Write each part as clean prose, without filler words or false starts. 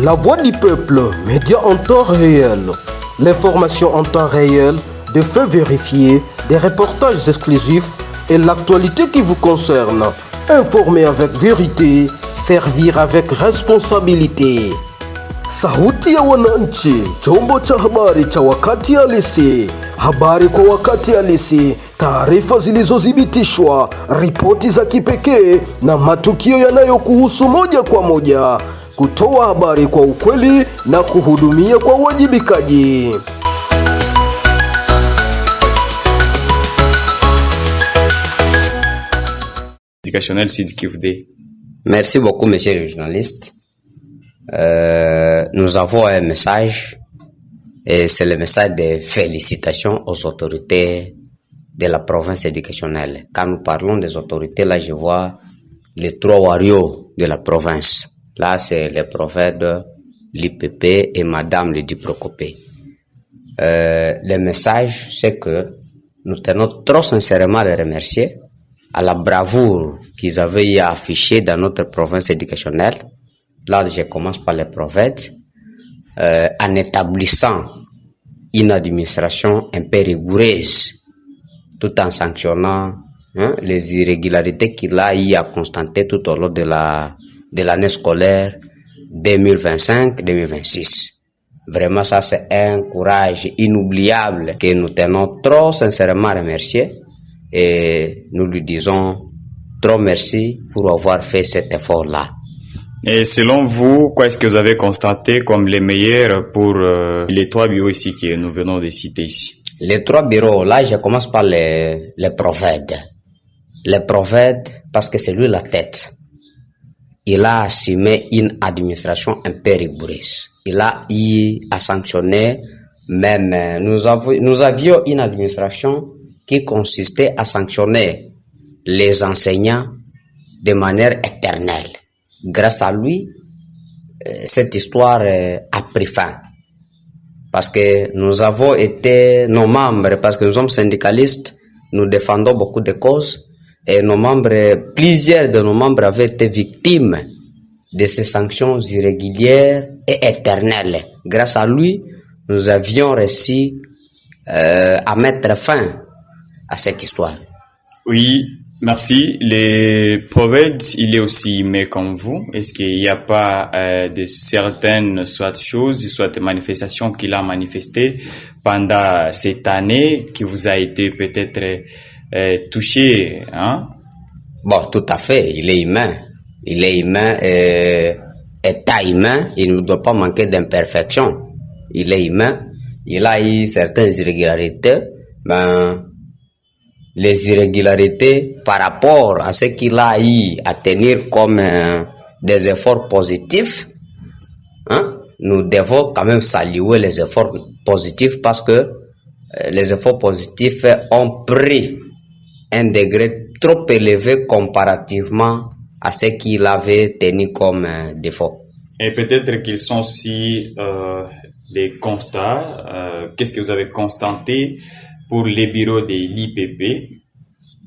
La voix du peuple, média en temps réel. L'information en temps réel, des faits vérifiés, des reportages exclusifs et l'actualité qui vous concerne. Informer avec vérité, servir avec responsabilité. Sauti ya Wananchi, chombo cha habari cha wakati halisi. Habari kwa wakati halisi, taarifa zilizothibitishwa, ripoti za kipekee na matukio yanayokuhusu moja kwa moja. Kutoa habari kwa ukweli na kuhudumia kwa uwajibikaji. Éducationnel Sud Kivu Day. Merci beaucoup, monsieur le journaliste. Nous avons un message et c'est le message de félicitations aux autorités de la province éducationnelle. Quand nous parlons des autorités, là je vois les trois warriors de la province. Là c'est le prophète de l'IPP et madame Lydie Procopé. Le message c'est que nous tenons trop sincèrement à les remercier à la bravoure qu'ils avaient affichée dans notre province éducationnelle. Là, je commence par les prophètes, en établissant une administration un peu rigoureuse, tout en sanctionnant les irrégularités qu'il a eu à constater tout au long de l'année scolaire 2025-2026. Vraiment, ça c'est un courage inoubliable que nous tenons trop sincèrement à remercier et nous lui disons trop merci pour avoir fait cet effort-là. Et selon vous, quoi est-ce que vous avez constaté comme les meilleurs pour les trois bureaux ici que nous venons de citer ici? Les trois bureaux, là je commence par les prophètes. Les prophètes, parce que c'est lui la tête. Il a assumé une administration un peu rigoureuse. Il a eu à sanctionner, même nous avions une administration qui consistait à sanctionner les enseignants de manière éternelle. Grâce à lui, cette histoire a pris fin. Parce que nous avons été, nos membres, parce que nous sommes syndicalistes, nous défendons beaucoup de causes, et nos membres, plusieurs de nos membres avaient été victimes de ces sanctions irrégulières et éternelles. Grâce à lui, nous avions réussi à mettre fin à cette histoire. Oui, merci. Les prophètes, il est aussi humain comme vous. Est-ce qu'il n'y a pas de certaines soit choses, soit manifestations qu'il a manifestées pendant cette année qui vous a été peut-être touché, hein? Bon, tout à fait. Il est humain. Il est humain et état humain. Il ne doit pas manquer d'imperfection. Il est humain. Il a eu certaines irrégularités. Les irrégularités par rapport à ce qu'il a eu à tenir comme des efforts positifs, nous devons quand même saluer les efforts positifs parce que les efforts positifs ont pris un degré trop élevé comparativement à ce qu'il avait tenu comme défaut. Et peut-être qu'ils sont aussi des constats. Qu'est-ce que vous avez constaté pour les bureaux de l'IPP?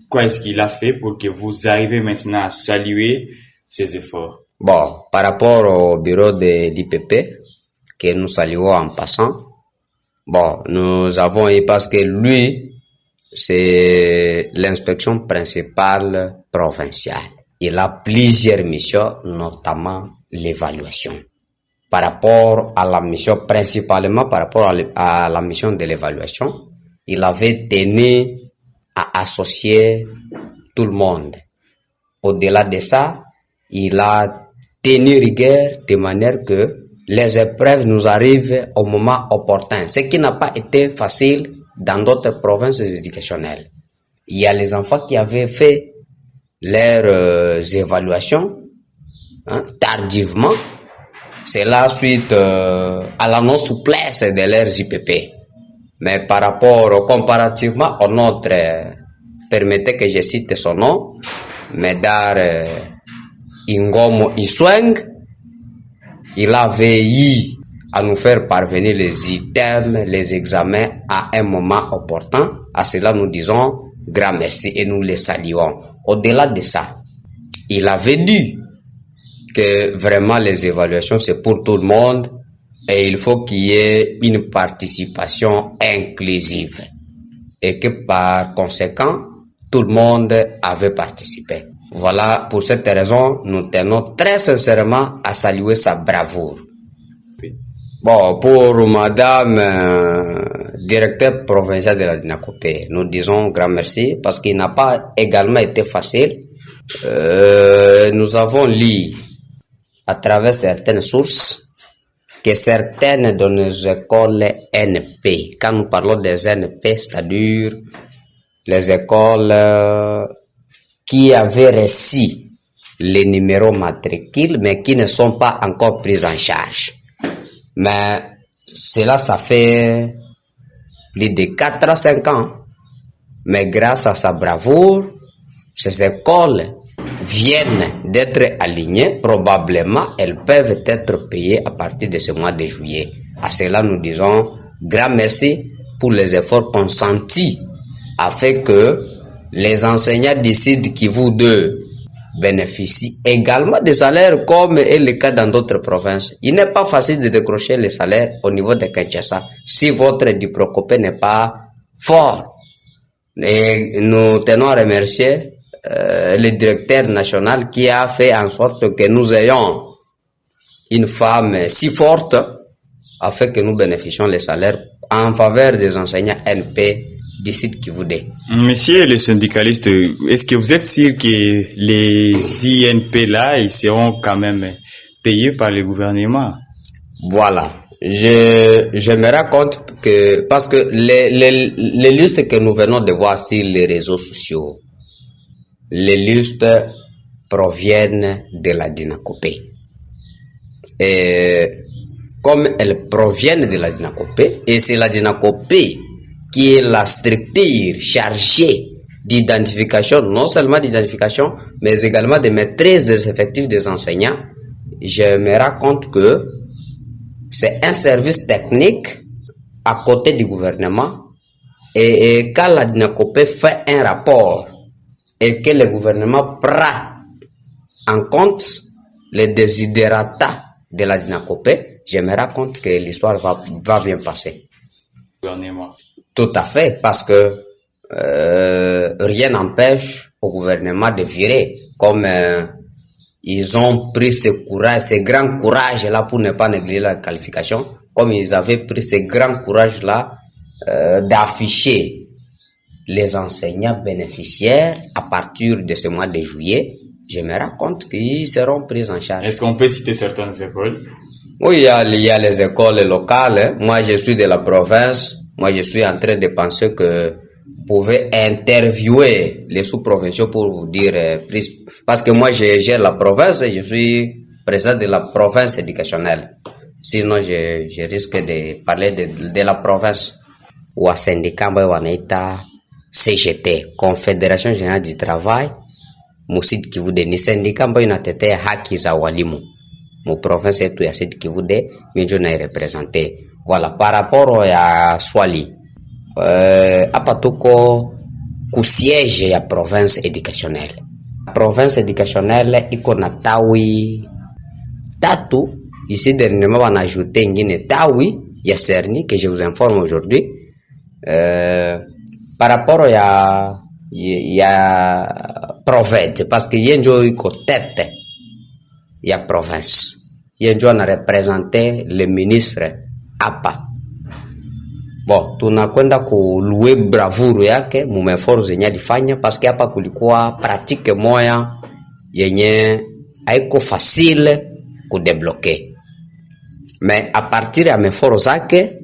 Quoi est-ce qu'il a fait pour que vous arrivez maintenant à saluer ses efforts? Bon, par rapport au bureau de l'IPP, que nous saluons en passant, bon, nous avons eu, parce que lui, c'est l'inspection principale provinciale. Il a plusieurs missions, notamment l'évaluation. Par rapport à la mission, principalement par rapport à la mission de l'évaluation, il avait tenu à associer tout le monde. Au-delà de ça, il a tenu rigueur de manière que les épreuves nous arrivent au moment opportun, ce qui n'a pas été facile dans d'autres provinces éducationnelles. Il y a les enfants qui avaient fait leurs évaluations tardivement. C'est la suite à la non-souplesse de leurs IPP. Mais par rapport, comparativement au nôtre, permettez que je cite son nom, Médard Ingomo Isweng, il avait eu à nous faire parvenir les items, les examens à un moment opportun. À cela, nous disons grand merci et nous les saluons. Au-delà de ça, il avait dit que vraiment les évaluations, c'est pour tout le monde et il faut qu'il y ait une participation inclusive. Et que par conséquent, tout le monde avait participé. Voilà, pour cette raison, nous tenons très sincèrement à saluer sa bravoure. Bon, pour madame directeur provincial de la Dinakopé, nous disons grand merci parce qu'il n'a pas également été facile. Nous avons lu à travers certaines sources que certaines de nos écoles NP, quand nous parlons des NP, c'est-à-dire les écoles qui avaient reçu les numéros matricules mais qui ne sont pas encore prises en charge. Mais cela, ça fait plus de 4 à 5 ans. Mais grâce à sa bravoure, ces écoles viennent d'être alignées. Probablement, elles peuvent être payées à partir de ce mois de juillet. À cela, nous disons grand merci pour les efforts consentis afin que les enseignants d'ici de Kivu 2 bénéficient également des salaires comme est le cas dans d'autres provinces. Il n'est pas facile de décrocher les salaires au niveau de Kinshasa si votre diplôme n'est pas fort. Et nous tenons à remercier le directeur national qui a fait en sorte que nous ayons une femme si forte afin que nous bénéficions les salaires en faveur des enseignants NP d'ici Kivu 2. Monsieur le syndicaliste, est-ce que vous êtes sûr que les INP là, ils seront quand même payés par le gouvernement? Voilà. Je me rends compte que, parce que les listes que nous venons de voir sur les réseaux sociaux, les listes proviennent de la Dinakopé. Et comme elles proviennent de la Dinakopé, et c'est la Dinakopé qui est la structure chargée d'identification, non seulement d'identification, mais également de maîtrise des effectifs des enseignants, je me rends compte que c'est un service technique à côté du gouvernement. Et quand la Dinakopé fait un rapport et que le gouvernement prend en compte les desiderata de la Dinakopé, je me rends compte que l'histoire va bien passer. Gouvernement. Tout à fait, parce que rien n'empêche au gouvernement de virer, comme ils ont pris ce grand courage-là pour ne pas négliger la qualification, comme ils avaient pris ce grand courage-là d'afficher les enseignants bénéficiaires à partir de ce mois de juillet. Je me rends compte qu'ils seront pris en charge. Est-ce qu'on peut citer certaines écoles? Oui, il y a les écoles locales. Moi, je suis de la province. Moi, je suis en train de penser que vous pouvez interviewer les sous-provinciaux pour vous dire plus. Parce que moi, je gère la province et je suis président de la province éducationnelle. Sinon, je risque de parler de la province. Ou à syndicat, ou à CGT, Confédération Générale du Travail, Moussid Kivude, ni syndicat, ou à tete haki za walimu. Mon province est tout à Sud Kivude, mais je n'ai représenté. Voilà, par rapport à Swali, apatuko kusiège ya province éducationnelle. Province éducationnelle iko na tawi tatu, ici dernièrement on a ajouté une tawi ya Cerny que je vous informe aujourd'hui. Par rapport à Proved, parce que yenjo iko tête ya province. Yenjo on a représenté le ministre hapa. Bon, tunakwenda kulue bravuru yake mumeforo zenye alifanya paske hapa kulikuwa pratique moya yenye haiko facile kudebloke. Mais a partir ya meforo zake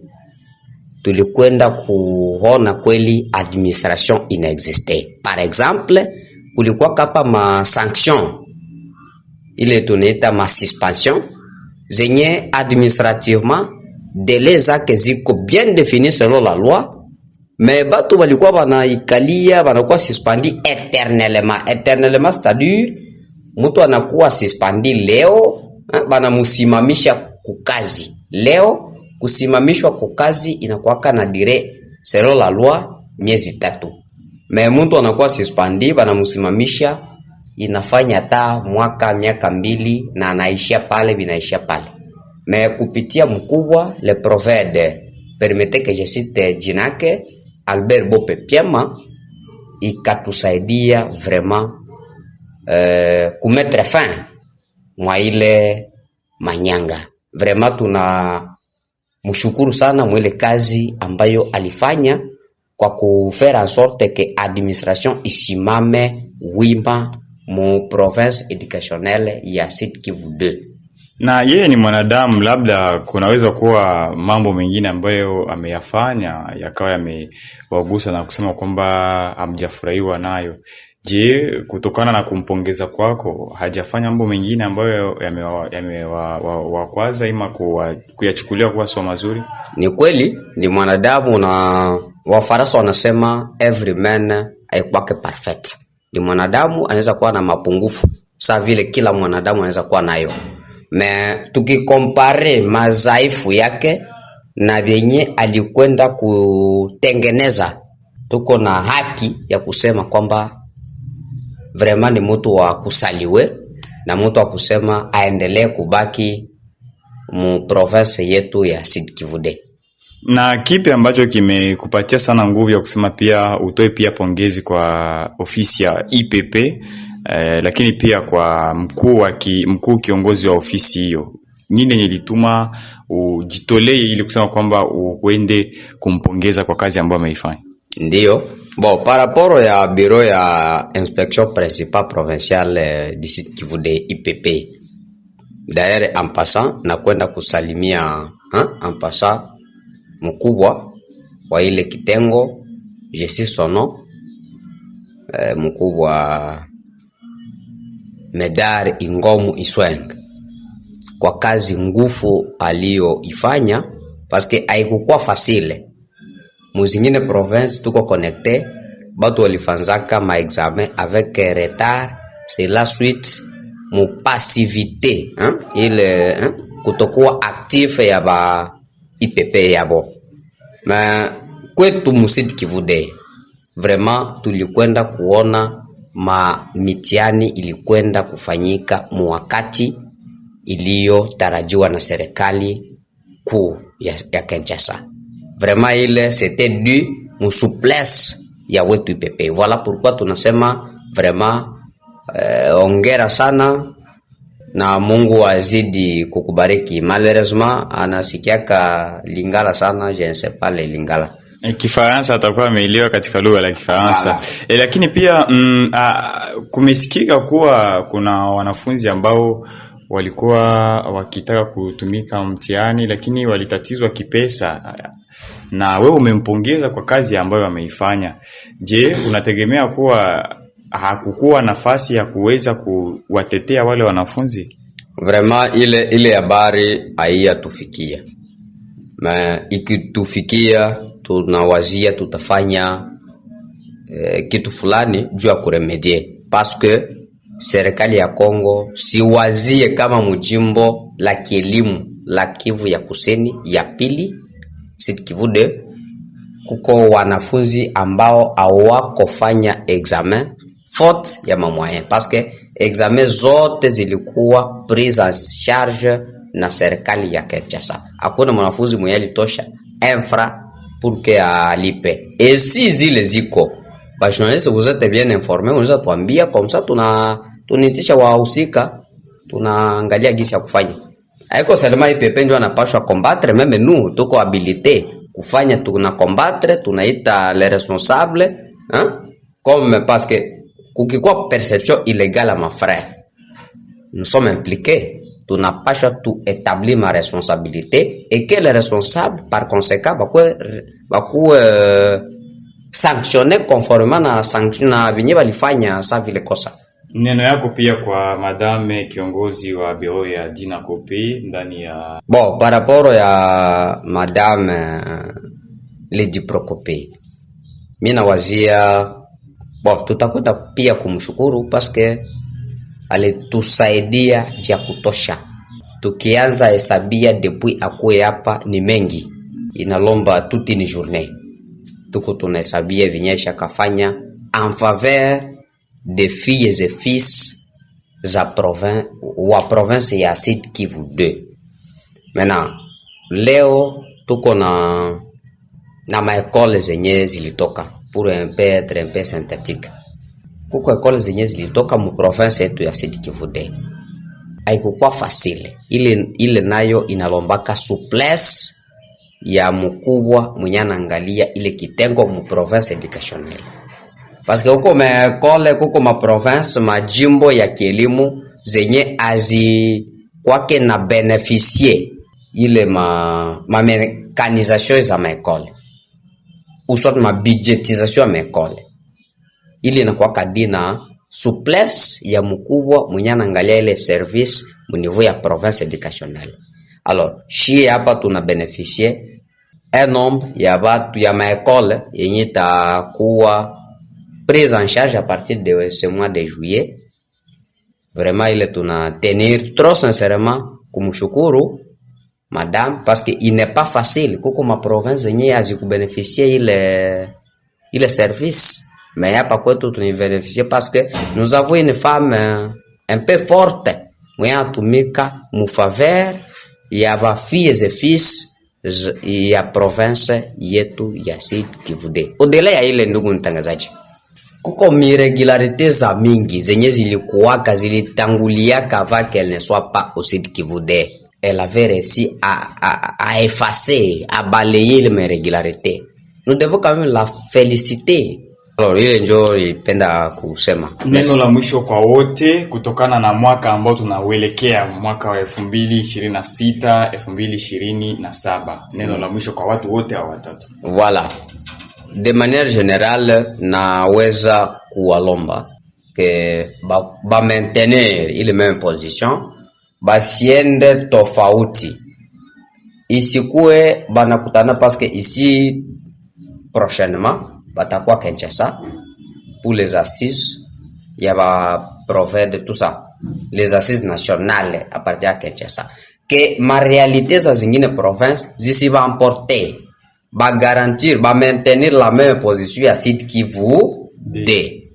tulikwenda kuona kweli administration inexiste. Par exemple, kulikuwa kapa ma sanction ile tunaita ma suspension zenye administrativement délai zake ziko bien défini selon la loi, mais batu walikuwa banaikalia banakuwa suspendi éternellement, c'est-à-dire mtu anakuwa suspendi leo banamusimamisha kukazi leo. Kusimamishwa kukazi inakuwa na dire selon la loi miezi 3, mais mtu anakuwa suspendi banamusimamisha inafanya hata miaka 2 na anaishia pale, binaishia pale. Me kupitia mkubwa le provede, permete que je cite jinake Albert Bope Piema, ikatusaidia vraiment kumetre fin mwa ile manyanga. Vraiment tuna mshukuru sana mwile kazi ambayo alifanya kwa kufera en sorte que administration isimame wima mu province educationnelle ya Sud Kivu 2. Na yeye ni mwanadamu, labda kunaweza kuwa mambo mengine ambayo ameyafanya yakawa yamewagusa na kusema kwamba hamjafurahiwa nayo. Je, kutokana na kumpongeza kwako hajafanya mambo mengine ambayo yamewakwaza ima kuyachukulia kuwa sio mazuri? Ni kweli ni mwanadamu, na Wafaransa wanasema every man haikwake perfect. Ni mwanadamu, anaweza kuwa na mapungufu sawa vile kila mwanadamu anaweza kuwa nayo. Me tukikompare mazaifu yake na vyenye alikwenda kutengeneza, tuko na haki ya kusema kwamba vraiment ni mtu wa kusaliwe na mtu wa kusema aendelee kubaki mu province yetu ya Sud Kivu. Na kipi ambacho kimekupatia sana nguvu ya kusema pia utoe pia pongezi kwa ofisi ya IPP, lakini pia kwa mkuu kiongozi wa ofisi hiyo? Nini nilituma ujitolee ili kusema kwamba uende kumpongeza kwa kazi ambayo ameifanya? Ndiyo. Bon, par rapport ya bureau ya inspection principale provinciale du Sud Kivu de IPP, d'ailleurs en passant na kwenda kusalimia en passant mkubwa wa ile kitengo, je sais son nom, mkubwa Medar Ingomu Isweng, kwa kazi ngufu aliyoifanya, parce que haikuwa facile. Muzingine province tuko connecté, batu walifanzaka ma examen avec retard, c'est la suite mu passivité, ile kutokuwa actif ya ba IPP yabo. Ma kwetu mu Sud Kivu vraiment tulikwenda kuona mitihani ilikwenda kufanyika mu wakati iliyotarajiwa na serikali kuu ya Kinshasa. Vraiment ile c'était dû mu souplesse ya wetu IPP. Voilà pourquoi tunasema vraiment ongera sana na Mungu azidi kukubariki. Malheureusement anasikiaka Lingala sana, je ne sais pas le Lingala. Kifaransa atakuwa ameelewa katika lugha la Kifaransa. Lakini pia kumesikika kuwa kuna wanafunzi ambao walikuwa wakitaka kutumika mtihani lakini walitatizwa kipesa, na wewe umempongeza kwa kazi ambayo ameifanya. Je, unategemea kuwa hakukuwa nafasi ya kuweza kuwatetea wale wanafunzi? Vraiment ile habari haiyatufikia. Ma ikitufikia tunawazia tutafanya kitu fulani juu ya kuremedie, parce que serikali ya Kongo siwazie kama mjimbo la kielimu la Kivu ya Kusini ya pili Sud Kivu 2 kuko wanafunzi ambao hawakufanya examen faute ya mamoyen, parce que examen zote zilikuwa prise en charge na serikali ya Kinshasa. Hakuna mwanafunzi mwenye alitosha infra pour que alipe. Et si zile ziko, ba journaliste vous êtes bien informés, unaweza tuambia comme ça tunitisha wahusika, tunaangalia gisi ya kufanya. Haiko seulement IPP ndio anapashwa combattre, même nous tuko habilité kufanya, tuna combattre, tunaita les responsables, comme parce que kukikuwa perception illégale à ma frère, nous sommes impliqués, tunapashwa tu établir ma responsabilité et que les responsables par conséquent bakuwe sanctionner conformément na sanction na vinye balifanya sa vile kosa. Neno yako pia kwa madame kiongozi wa bureau ya Dina Kopi ndani ya bon, par rapport ya madame Lady Prokope, mimi nawazia bon, tutakwenda pia kumshukuru parce que alitusaidia vya kutosha. Tukianza hesabia depuis akuwe hapa ni mengi, inalomba toute une journée tuko tunahesabia vinyesha kafanya en faveur des filles et fils wa province ya Sud Kivu 2. Maintenant, leo tuko na maekole zenye zilitoka pour un peu être un peu synthétique. Kuko ekole zenye zilitoka mu province yetu ya Sud Kivu 2. Haikuwa facile. Ile nayo inalombaka souplesse ya mkubwa mwenye anaangalia ile kitengo mu province educationnelle. Parce que huko maekole, kuko ma province, majimbo ya kielimu zenye azi kwake na beneficier ile ma mécanisation za maekole. Ou soit ma budgetisation ya maekole. Ile inakuwa kadina souplesse ya mkubwa mwenye anaangalia ile service mu niveau ya province educationnelle. Alors, shi hapa tuna beneficier un nombre ya batu ya maekole yenye takuwa prise en charge à partir de ce mois de juillet. Vraiment, il est à tenir trop sincèrement kumshukuru madame, parce que il n'est pas facile kuko ma province yenye azikubénéficier ile service, mais hapa kwetu tunibénéficier parce que nous avons une femme un peu forte mwenye atumika mu faveur ya ba filles et fils ya province yetu ya Sud Kivu 2. Odela ya ile, ndugu mtangazaji, kuko irrégularité za mingi zenye zilikuwaka zilitanguliaka avant qu'elle ne soit pas au Sud Kivu 2. Elle avait réussi à effacer, à balayer les irrégularités. Nous devons quand même la féliciter. Alors, ile njo ipenda kusema. Neno la mwisho kwa wote kutokana na mwaka ambao tunauelekea, mwaka wa 2026 2027. Neno la mwisho kwa watu wote hao watatu. Voilà. De manière générale, naweza kuwalomba que ba maintenir ile même position, basiende tofauti. Isikuwe banakutana parce que ici prochainement batakuwa Kinshasa pour les assises, il y a ba prophète de tout ça, les assises nationales à partir de Kinshasa, que ma réalité za zingine province zisi va emporter, ba garantir, ba maintenir la même position à Sud Kivu 2.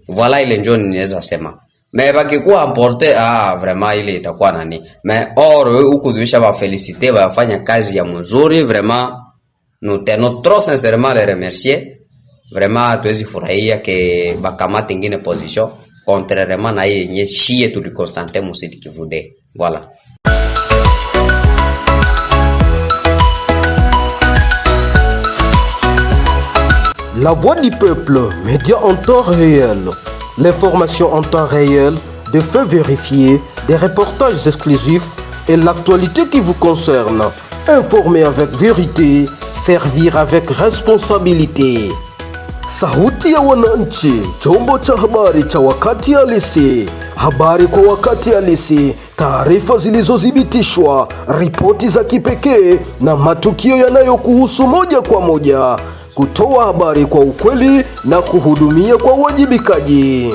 Voilà ile njo ninaweza sema. Mais bakikuwa emporter, vraiment ile itakuwa nani. Mais or huku tuisha ba féliciter, ba fanya kazi ya mzuri, vraiment nous tenons trop sincèrement les remercier. Vraiment tuwezi furahia ke bakamata ingine position contrairement na yenye shie tulikonstate mu Sud Kivu 2. Voilà. La Voix du Peuple, média en temps réel. L'information en temps réel, des faits vérifiés, des reportages exclusifs et l'actualité qui vous concerne. Informer avec vérité, servir avec responsabilité. Sauti ya Wananchi, chombo cha habari cha wakati halisi. Habari kwa wakati halisi, taarifa zilizothibitishwa, ripoti za kipekee na matukio yanayokuhusu moja kwa moja. Kutoa habari kwa ukweli na kuhudumia kwa uwajibikaji.